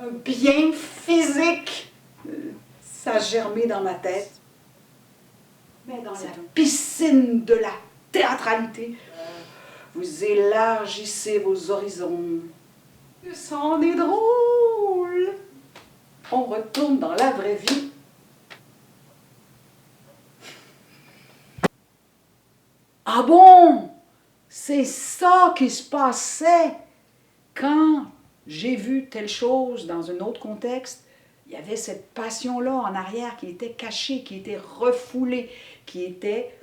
un bien physique. Ça a germé dans ma tête. Mais dans la piscine de la théâtralité, vous élargissez vos horizons. Ça en est drôle. On retourne dans la vraie vie. Ah bon? C'est ça qui se passait quand j'ai vu telle chose dans un autre contexte. Il y avait cette passion-là en arrière qui était cachée, qui était refoulée, qui était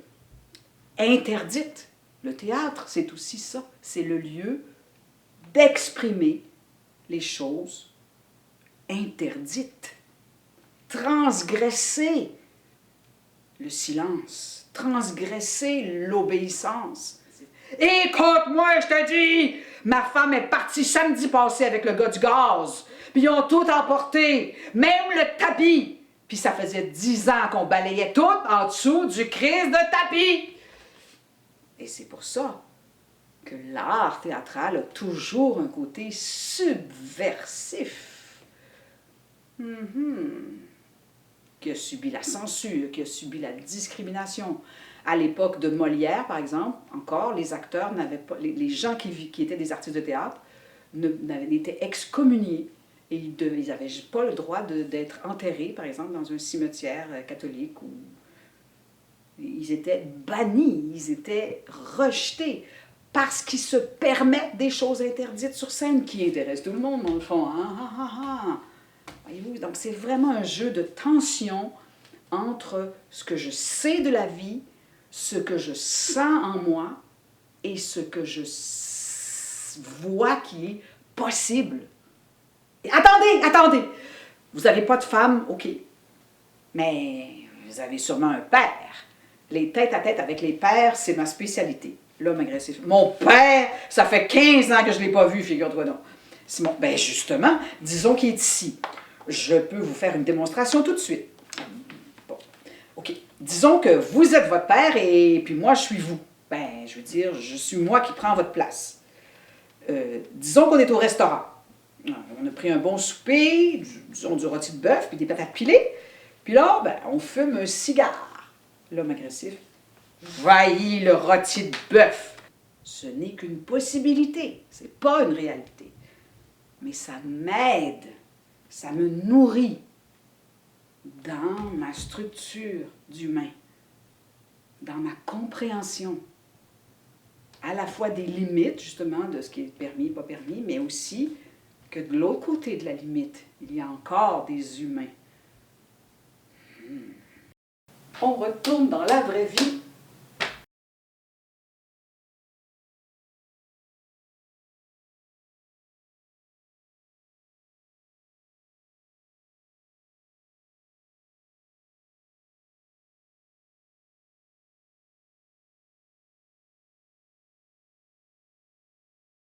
interdite. Le théâtre, c'est aussi ça. C'est le lieu d'exprimer les choses interdites. Transgresser le silence, transgresser l'obéissance. Écoute-moi, je te dis, ma femme est partie samedi passé avec le gars du gaz, puis ils ont tout emporté, même le tapis. Puis ça faisait 10 ans qu'on balayait tout en dessous du crise de tapis. Et c'est pour ça que l'art théâtral a toujours un côté subversif. Qui a subi la censure, qui a subi la discrimination. À l'époque de Molière, par exemple, encore, les acteurs n'avaient pas, les gens qui étaient des artistes de théâtre étaient excommuniés et ils n'avaient pas le droit d'être enterrés, par exemple, dans un cimetière catholique. Ils étaient bannis, ils étaient rejetés parce qu'ils se permettent des choses interdites sur scène qui intéressent tout le monde, dans le fond. Voyez-vous? Donc, c'est vraiment un jeu de tension entre ce que je sais de la vie, ce que je sens en moi et ce que je vois qui est possible. Et attendez! Vous n'avez pas de femme, ok. Mais vous avez sûrement un père. Les tête-à-tête avec les pères, c'est ma spécialité. L'homme agressif. Mon père, ça fait 15 ans que je ne l'ai pas vu, figure-toi donc. Simon, ben justement, disons qu'il est ici. Je peux vous faire une démonstration tout de suite. Bon, ok. Disons que vous êtes votre père et puis moi, je suis vous. Ben, je veux dire, je suis moi qui prends votre place. Disons qu'on est au restaurant. On a pris un bon souper, disons du rôti de bœuf, puis des patates pilées. Puis là, ben, on fume un cigare. L'homme agressif. Voyez le rôti de bœuf. Ce n'est qu'une possibilité, c'est pas une réalité. Mais ça m'aide, ça me nourrit dans ma structure d'humain, dans ma compréhension, à la fois des limites, justement, de ce qui est permis et pas permis, mais aussi que de l'autre côté de la limite, il y a encore des humains. On retourne dans la vraie vie.